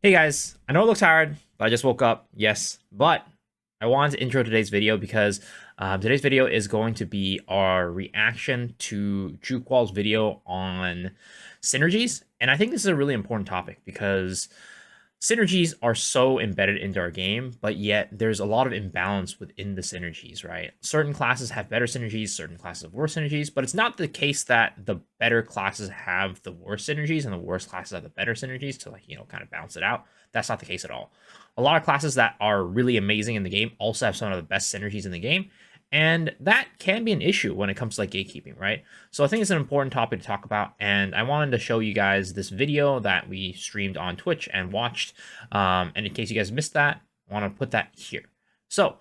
Hey guys, I know it looks hard, but I just woke up, yes, but I wanted to intro today's video because today's video is going to be our reaction to Jukwol's video on synergies, and I think this is a really important topic because synergies are so embedded into our game, but yet there's a lot of imbalance within the synergies, right? Certain classes have better synergies, certain classes have worse synergies, but it's not the case that the better classes have the worst synergies and the worst classes have the better synergies to kind of balance it out. That's not the case at all. A lot of classes that are really amazing in the game also have some of the best synergies in the game, and that can be an issue when it comes to gatekeeping, right? So I think it's an important topic to talk about, and I wanted to show you guys this video that we streamed on Twitch and watched. And in case you guys missed that, I want to put that here. So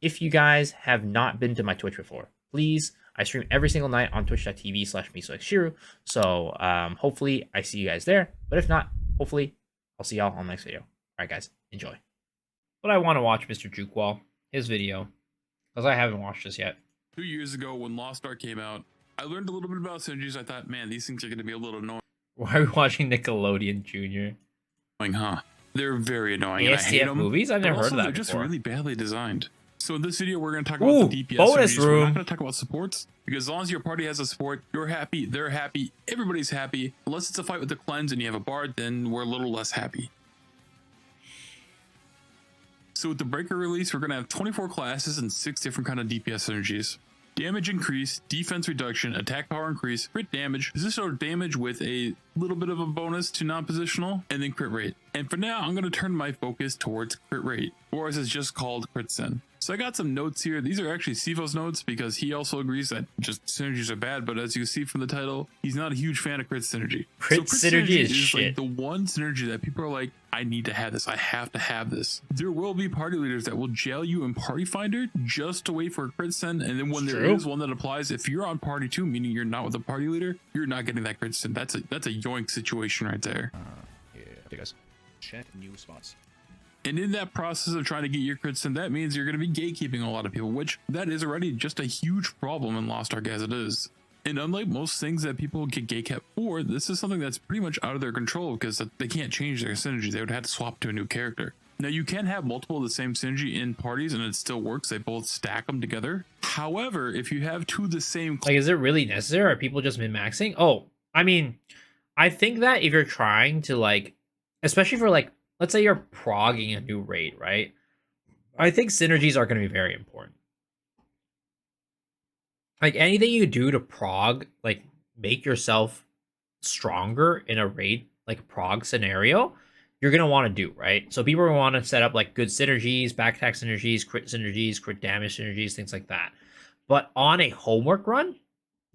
if you guys have not been to my Twitch before, please, I stream every single night on twitch.tv/MisoxShiru. So hopefully I see you guys there. But if not, hopefully I'll see y'all on the next video. All right, guys, enjoy. But I want to watch Mr. Jukwol, his video, because I haven't watched this yet. 2 years ago when Lost Ark came out, I learned a little bit about synergies. I thought, man, these things are going to be a little annoying. Why are we watching Nickelodeon Jr.? Huh? They're very annoying. The and I hate them. movies? I've never heard of that They're just before. really badly designed. So in this video, we're going to talk about the DPS bonus synergies. room. We're not going to talk about supports, because as long as your party has a support, you're happy, they're happy, everybody's happy. Unless it's a fight with the cleanse and you have a bard, then we're a little less happy. So with the breaker release, we're going to have 24 classes and 6 different kind of DPS synergies. Damage increase, defense reduction, attack power increase, crit damage, positional damage with a little bit of a bonus to non-positional, and then crit rate. And for now, I'm going to turn my focus towards crit rate, or as it's just called, crit sin. So I got some notes here. These are actually Sifo's notes because he also agrees that just synergies are bad, but as you see from the title, he's not a huge fan of crit synergy. Crit synergy is shit. Like the one synergy that people are like, I need to have this. I have to have this. There will be party leaders that will jail you in Party Finder just to wait for a crit send, and then when there is one that applies, if you're on party 2, meaning you're not with a party leader, you're not getting that crit send. That's a yoink situation right there. Yeah, guys. Check new spots. And in that process of trying to get your crits in, that means you're going to be gatekeeping a lot of people, which that is already just a huge problem in Lost Ark as it is. And unlike most things that people get gatekept for, this is something that's pretty much out of their control because they can't change their synergy. They would have to swap to a new character. Now you can have multiple of the same synergy in parties and it still works. They both stack them together. However, if you have two of the same... is it really necessary? Are people just min-maxing? Oh, I mean, I think that if you're trying to especially for let's say you're progging a new raid, right? I think synergies are going to be very important. Anything you do to prog, make yourself stronger in a raid, prog scenario, you're going to want to do, right? So people want to set up good synergies, back attack synergies, crit damage synergies, things like that. But on a homework run,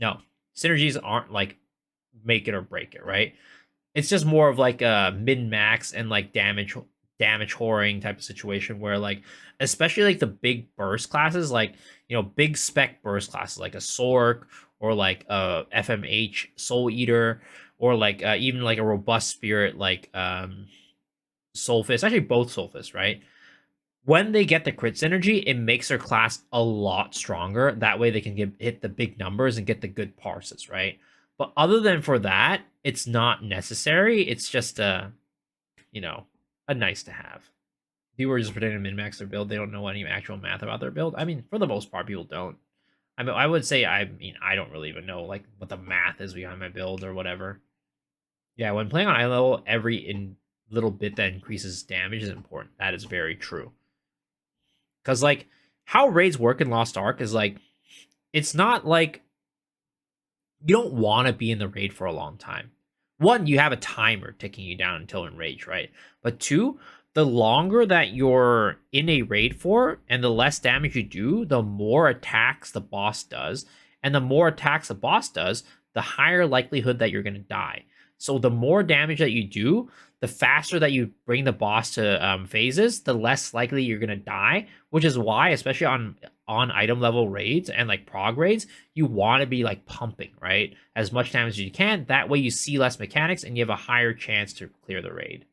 no, synergies aren't make it or break it, right? It's just more of a min-max and damage whoring type of situation where especially the big burst classes, big spec burst classes like a Sork or a FMH Soul Eater or even a robust spirit Soulfist, actually both Soulfist, right? When they get the crit synergy, it makes their class a lot stronger. That way they can hit the big numbers and get the good parses, right? But other than for that, it's not necessary. It's just a nice to have. People are just pretending to min-max their build. They don't know any actual math about their build. I mean, for the most part, people don't. I mean, I would say, I don't really even know what the math is behind my build or whatever. Yeah, when playing on eye level, every little bit that increases damage is important. That is very true. Because how raids work in Lost Ark is it's not you don't want to be in the raid for a long time. One, you have a timer ticking you down until enrage, right? But two, the longer that you're in a raid for and the less damage you do, the more attacks the boss does. And the more attacks the boss does, the higher likelihood that you're going to die. So the more damage that you do, the faster that you bring the boss to phases, the less likely you're going to die, which is why, especially on item level raids and prog raids, you want to be pumping, right? As much damage as you can. That way you see less mechanics and you have a higher chance to clear the raid.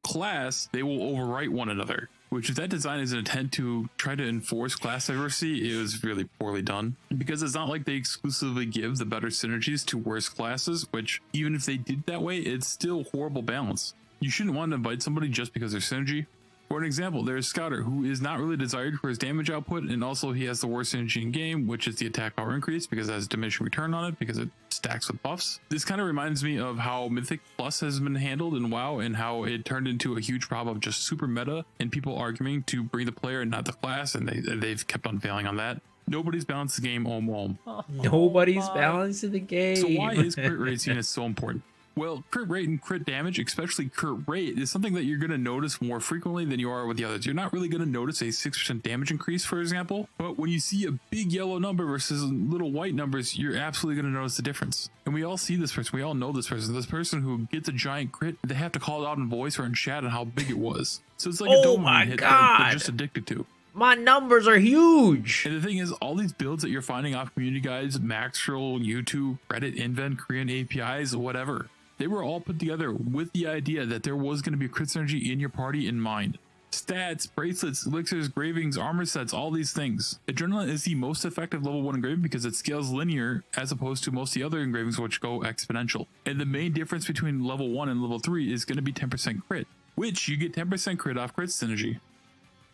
Class, they will overwrite one another, which if that design is an attempt to try to enforce class diversity, it was really poorly done. Because it's not like they exclusively give the better synergies to worse classes, which even if they did that way, it's still horrible balance. You shouldn't want to invite somebody just because they're synergy. For an example, there's Scouter, who is not really desired for his damage output, and also he has the worst synergy in game, which is the attack power increase, because it has diminishing return on it, because it stacks with buffs. This kind of reminds me of how Mythic Plus has been handled in WoW, and how it turned into a huge problem of just super meta, and people arguing to bring the player and not the class, and they've kept on failing on that. Nobody's balanced the game, Nobody's balancing the game. So why is crit rate seen as so important? Well, crit rate and crit damage, especially crit rate, is something that you're going to notice more frequently than you are with the others. You're not really going to notice a 6% damage increase, for example, but when you see a big yellow number versus little white numbers, you're absolutely going to notice the difference. And we all see this person. We all know this person who gets a giant crit, they have to call it out in voice or in chat on how big it was. So it's like a dopamine hit that they're just addicted to. My numbers are huge. And the thing is, all these builds that you're finding off community guides, Maxroll, YouTube, Reddit, Invent, Korean APIs, whatever, they were all put together with the idea that there was going to be a crit synergy in your party in mind. Stats, bracelets, elixirs, gravings, armor sets, all these things. Adrenaline is the most effective level 1 engraving because it scales linear as opposed to most of the other engravings which go exponential. And the main difference between level 1 and level 3 is going to be 10% crit, which you get 10% crit off crit synergy.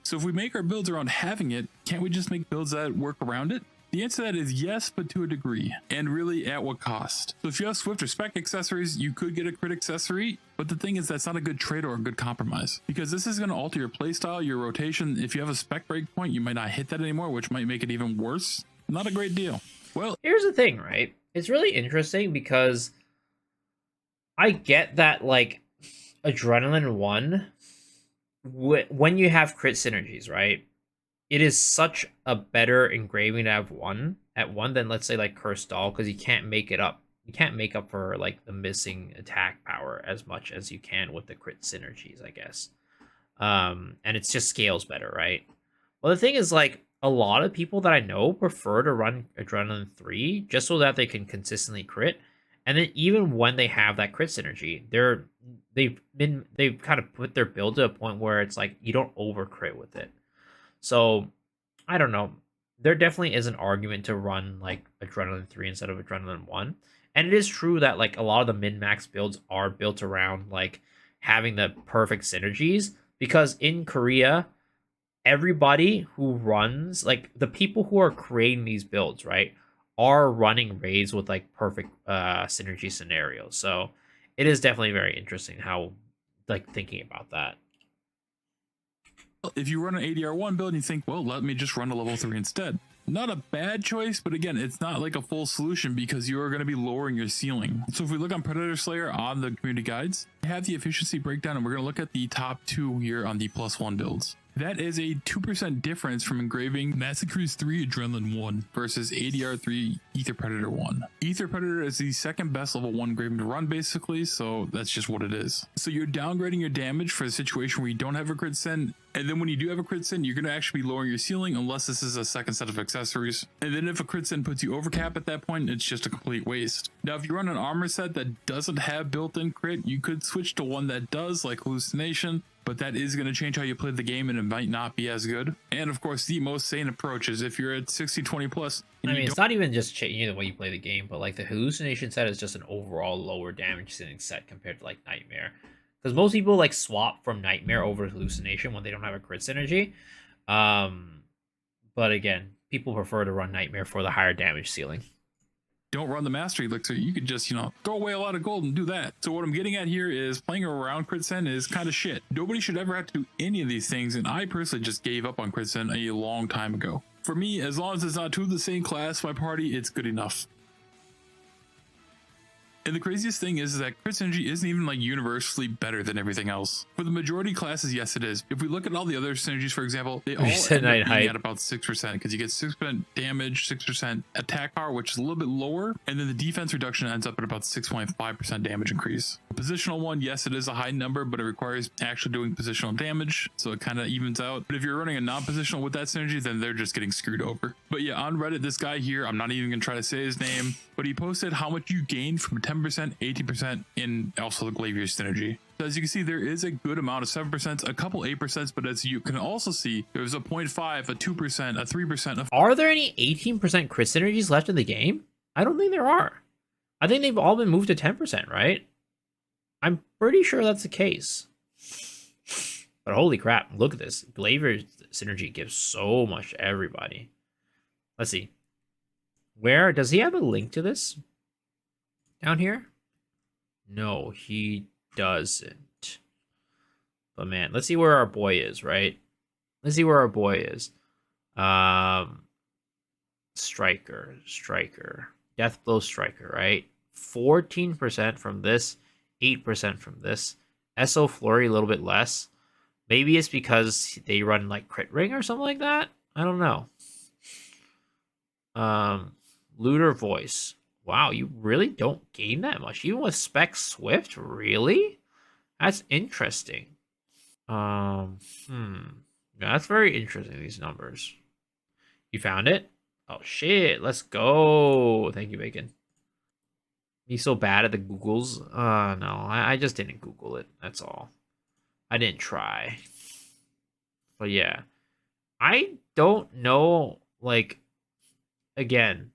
So if we make our builds around having it, can't we just make builds that work around it? The answer to that is yes, but to a degree, and really at what cost? So if you have Swift or Spec accessories, you could get a crit accessory, but the thing is that's not a good trade or a good compromise, because this is going to alter your playstyle, your rotation. If you have a Spec breakpoint, you might not hit that anymore, which might make it even worse. Not a great deal. Well, here's the thing, right? It's really interesting because I get that, like, Adrenaline 1, when you have crit synergies, right? It is such a better engraving to have at one than, let's say, like Cursed Doll, because you can't make it up. You can't make up for like the missing attack power as much as you can with the crit synergies, I guess. And it just scales better, right? Well, the thing is, like, a lot of people that I know prefer to run Adrenaline 3 just so that they can consistently crit. And then even when they have that crit synergy, they've kind of put their build to a point where it's like you don't over crit with it. So, I don't know. There definitely is an argument to run, like, Adrenaline 3 instead of Adrenaline 1. And it is true that, like, a lot of the min-max builds are built around, like, having the perfect synergies. Because in Korea, everybody who runs, like, the people who are creating these builds, right, are running raids with, like, perfect synergy scenarios. So, it is definitely very interesting how, like, thinking about that. If you run an ADR1 build and you think, well, let me just run a level 3 instead. Not a bad choice, but again, it's not like a full solution because you are going to be lowering your ceiling. So if we look on Predator Slayer on the community guides, we have the efficiency breakdown, and we're going to look at the top 2 here on the +1 builds. That is a 2% difference from engraving Massacres 3 Adrenaline 1 versus ADR 3 Ether Predator 1. Ether Predator is the second best level 1 engraving to run, basically, so that's just what it is. So you're downgrading your damage for a situation where you don't have a crit sin, and then when you do have a crit sin, you're going to actually be lowering your ceiling unless this is a second set of accessories. And then if a crit sin puts you over cap at that point, it's just a complete waste. Now, if you run an armor set that doesn't have built-in crit, you could switch to one that does, like Hallucination, but that is going to change how you play the game and it might not be as good. And of course, the most sane approach is if you're at 60-20 plus. I mean, it's not even just changing the way you play the game, but like the Hallucination set is just an overall lower damage ceiling set compared to like Nightmare. Because most people like swap from Nightmare over Hallucination when they don't have a crit synergy. But again, people prefer to run Nightmare for the higher damage ceiling. Don't run the Mastery Elixir, you could just, throw away a lot of gold and do that. So what I'm getting at here is playing around Crit Sen is kind of shit. Nobody should ever have to do any of these things, and I personally just gave up on Crit Sen a long time ago. For me, as long as it's not two of the same class, my party, it's good enough. And the craziest thing is that crit synergy isn't even like universally better than everything else. For the majority classes, yes it is. If we look at all the other synergies, for example, they all end up being at about 6% because you get 6% damage, 6% attack power, which is a little bit lower, and then the defense reduction ends up at about 6.5% damage increase. The positional one, yes it is a high number, but it requires actually doing positional damage, so it kind of evens out. But if you're running a non-positional with that synergy, then they're just getting screwed over. But yeah, on Reddit, this guy here, I'm not even gonna try to say his name, but he posted how much you gain from 10%, 18%, and also the Glavier synergy. So as you can see, there is a good amount of 7%, a couple 8%, but as you can also see, there's a 0.5, a 2%, a 3%. Are there any 18% crit synergies left in the game? I don't think there are. I think they've all been moved to 10%, right? I'm pretty sure that's the case. But holy crap, look at this. Glavier synergy gives so much to everybody. Let's see. Where does he have a link to this? Down here? No, he doesn't. But man, let's see where our boy is, right? Let's see where our boy is. Striker. Death blow striker, right? 14% from this, 8% from this. SO flurry a little bit less. Maybe it's because they run like crit ring or something like that. I don't know. Looter voice. Wow, you really don't gain that much. Even with Spec Swift, really? That's interesting. Yeah, that's very interesting, these numbers. You found it? Oh shit, let's go. Thank you, Bacon. He's so bad at the Googles. No, I just didn't Google it. That's all. I didn't try. But yeah. I don't know, like, again,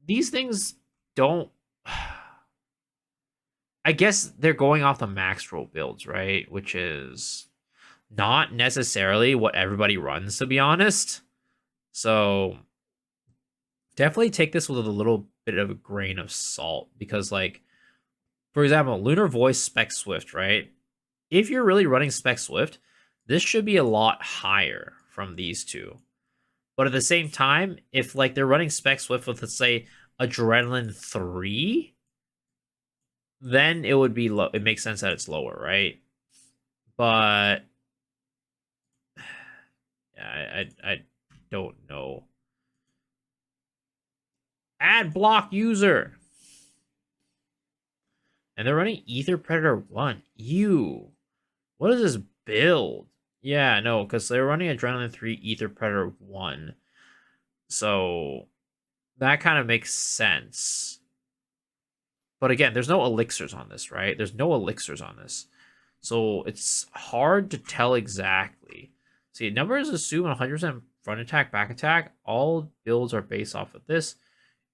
these things don't I guess they're going off the max roll builds, right? Which is not necessarily what everybody runs, to be honest. So definitely take this with a little bit of a grain of salt because, like, for example, Lunar Voice Spec Swift, right? If you're really running Spec Swift, this should be a lot higher from these two. But at the same time, if like they're running Spec Swift with, let's say, Adrenaline 3, then it would be low. It makes sense that it's lower, right? But yeah, I don't know. Add block user. And they're running Ether Predator 1. Ew. What is this build? Yeah, no, because they're running Adrenaline 3 Ether Predator 1. So that kind of makes sense. But again, there's no elixirs on this, right? There's no elixirs on this. So it's hard to tell exactly. See, numbers assume 100% front attack, back attack. All builds are based off of this.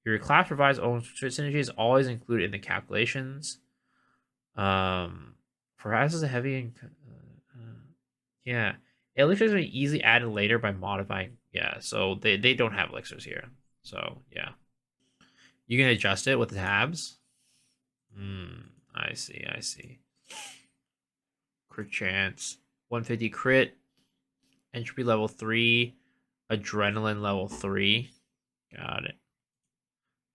Your class provides own synergies always included in the calculations. For as is a heavy and yeah. Elixirs are easily added later by modifying. Yeah, so they don't have elixirs here. So yeah. You can adjust it with the tabs. I see. Crit chance. 150 crit. Entropy level 3. Adrenaline level 3. Got it.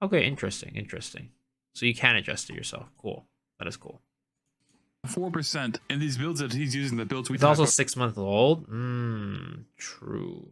Okay, interesting. So you can adjust it yourself. Cool. That is cool. 4%. And these builds that he's using, the builds we It's also 6 months old. True.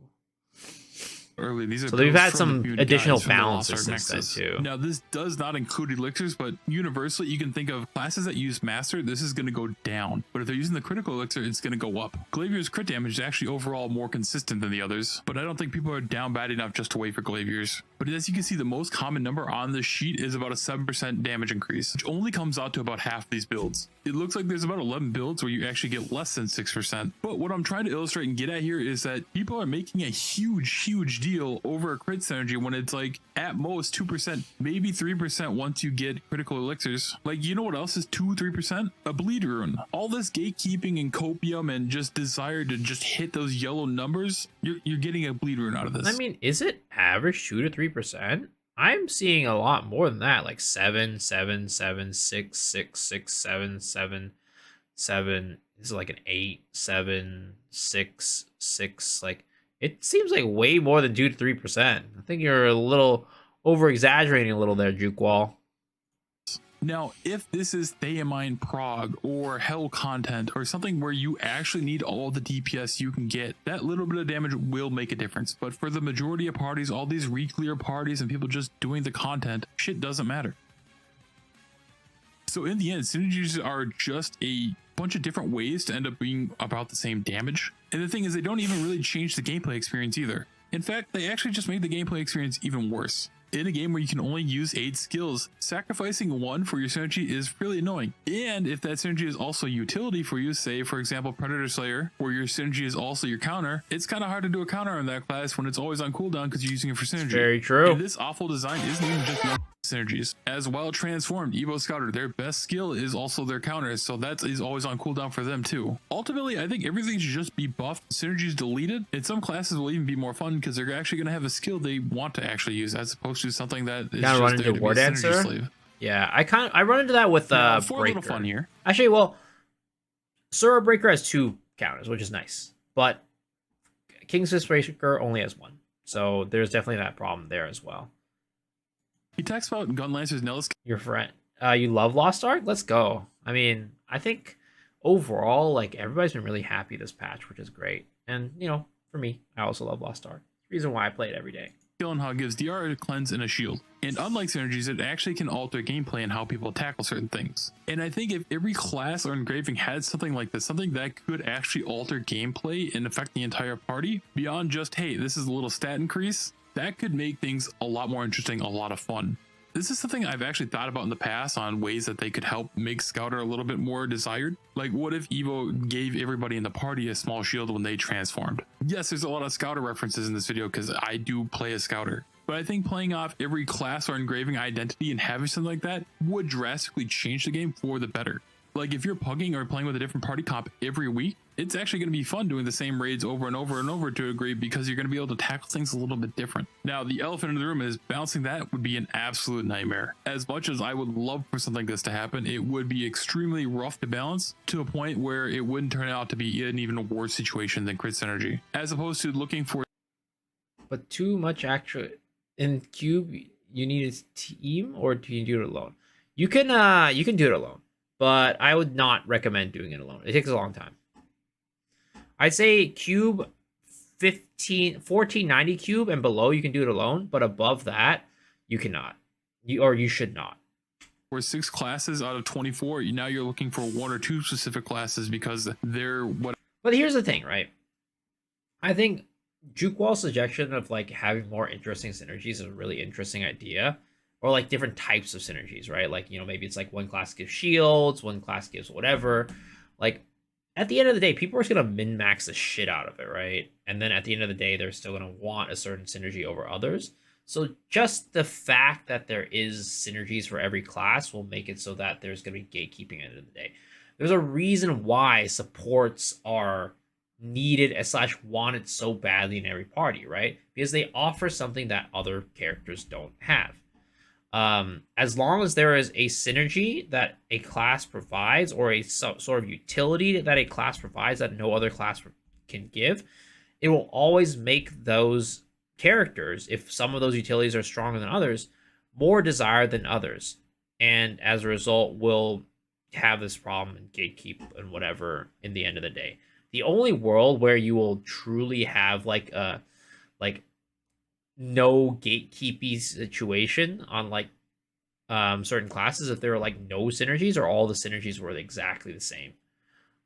Early. These are so they've had some the additional guides from the balances Lost Ark since then too. Now this does not include elixirs, but universally you can think of classes that use master. This is going to go down, but if they're using the critical elixir, it's going to go up. Glavier's crit damage is actually overall more consistent than the others, but I don't think people are down bad enough just to wait for Glavier's. But as you can see, the most common number on this sheet is about a 7% damage increase, which only comes out to about half these builds. It looks like there's about 11 builds where you actually get less than 6%. But what I'm trying to illustrate and get at here is that people are making a huge deal over a crit synergy when it's like at most 2%, maybe 3% once you get critical elixirs. Like, you know what else is 2-3%? A bleed rune. All this gatekeeping and copium and just desire to just hit those yellow numbers, you're getting a bleed rune out of this. I mean, is it average 2 to 3%? I'm seeing a lot more than that, like 7, 7, 7, 6, 6, 6, 7, 7, 7. This is like an 8, 7, 6, 6. Like, it seems like way more than 2 to 3%. I think you're a little over exaggerating a little there, Jukwol. Now, if this is Theamine Prog or Hell content or something where you actually need all the DPS you can get, that little bit of damage will make a difference. But for the majority of parties, all these re-clear parties and people just doing the content, shit doesn't matter. So in the end, synergies are just a bunch of different ways to end up being about the same damage. And the thing is, they don't even really change the gameplay experience either. In fact, they actually just made the gameplay experience even worse. In a game where you can only use 8 skills, sacrificing one for your synergy is really annoying. And if that synergy is also utility for you, say for example Predator Slayer, where your synergy is also your counter, it's kind of hard to do a counter on that class when it's always on cooldown because you're using it for synergy. Very true. And this awful design isn't even just synergies. As well transformed Evo Scouter, their best skill is also their counter, so that is always on cooldown for them too. Ultimately, I think everything should just be buffed, synergies deleted, and some classes will even be more fun because they're actually going to have a skill they want to actually use as opposed to something that is just run there into to be War a synergy Dancer. slave. Yeah, I run into that with For a Breaker. little fun here. Actually, well, Sura Breaker has 2 counters, which is nice, but King's Fist Breaker only has 1, so there's definitely that problem there as well. He talks about Gunlancer's Nellis. Your friend, you love Lost Ark? Let's go. I mean, I think overall, like, everybody's been really happy this patch, which is great. And, you know, for me, I also love Lost Ark. Reason why I play it every day. Gyllenhaal gives DR a cleanse and a shield. And unlike synergies, it actually can alter gameplay and how people tackle certain things. And I think if every class or engraving had something like this, something that could actually alter gameplay and affect the entire party, beyond just, hey, this is a little stat increase, that could make things a lot more interesting, a lot of fun. This is something I've actually thought about in the past on ways that they could help make Scouter a little bit more desired. Like, what if Evo gave everybody in the party a small shield when they transformed? Yes, there's a lot of Scouter references in this video because I do play a Scouter. But I think playing off every class or engraving identity and having something like that would drastically change the game for the better. Like, if you're pugging or playing with a different party comp every week, it's actually going to be fun doing the same raids over and over and over to a degree because you're going to be able to tackle things a little bit different. Now, the elephant in the room is balancing that would be an absolute nightmare. As much as I would love for something like this to happen, it would be extremely rough to balance to a point where it wouldn't turn out to be an even worse situation than Crit Synergy. As opposed to looking for... But too much actually. In Cube, you need a team, or do you do it alone? You can do it alone, but I would not recommend doing it alone. It takes a long time. I'd say Cube 1490 Cube and below you can do it alone, but above that you cannot. You should not. Or 6 classes out of 24, now you're looking for 1 or 2 specific classes because they're what. But here's the thing, right? I think Jukwol's suggestion of like having more interesting synergies is a really interesting idea, or like different types of synergies, right? Like, you know, maybe it's like one class gives shields, one class gives whatever. Like, at the end of the day, people are just going to min-max the shit out of it, right? And then at the end of the day, they're still going to want a certain synergy over others. So just the fact that there is synergies for every class will make it so that there's going to be gatekeeping at the end of the day. There's a reason why supports are needed / wanted so badly in every party, right? Because they offer something that other characters don't have. As long as there is a synergy that a class provides, or a sort of utility that a class provides that no other class can give, it will always make those characters, if some of those utilities are stronger than others, more desired than others. And as a result, will have this problem and gatekeep and whatever in the end of the day. The only world where you will truly have like a no gatekeepy situation on like certain classes, if there are like no synergies or all the synergies were exactly the same.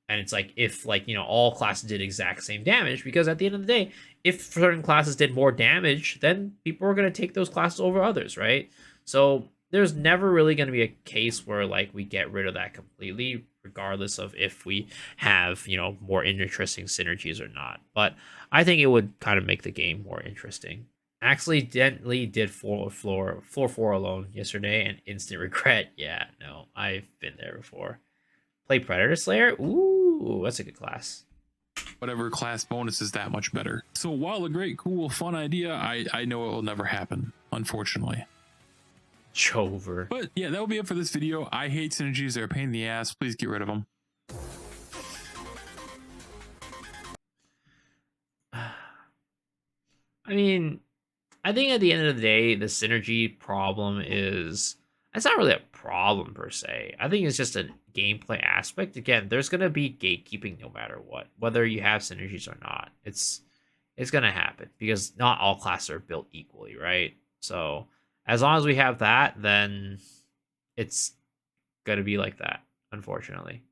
And it's like if, like, you know, all classes did exact same damage, because at the end of the day, if certain classes did more damage, then people are going to take those classes over others, right? So there's never really going to be a case where like we get rid of that completely, regardless of if we have, you know, more interesting synergies or not. But I think it would kind of make the game more interesting. Accidentally did 4 alone yesterday and instant regret. Yeah, no, I've been there before. Play Predator Slayer? Ooh, that's a good class. Whatever class bonus is that much better. So while a great, cool, fun idea, I know it will never happen, unfortunately. Chover. But yeah, that will be it for this video. I hate synergies. They're a pain in the ass. Please get rid of them. I mean, I think at the end of the day, the synergy problem is, it's not really a problem per se. I think it's just a gameplay aspect. Again, there's going to be gatekeeping no matter what, whether you have synergies or not. It's going to happen because not all classes are built equally, right? So as long as we have that, then it's going to be like that, unfortunately.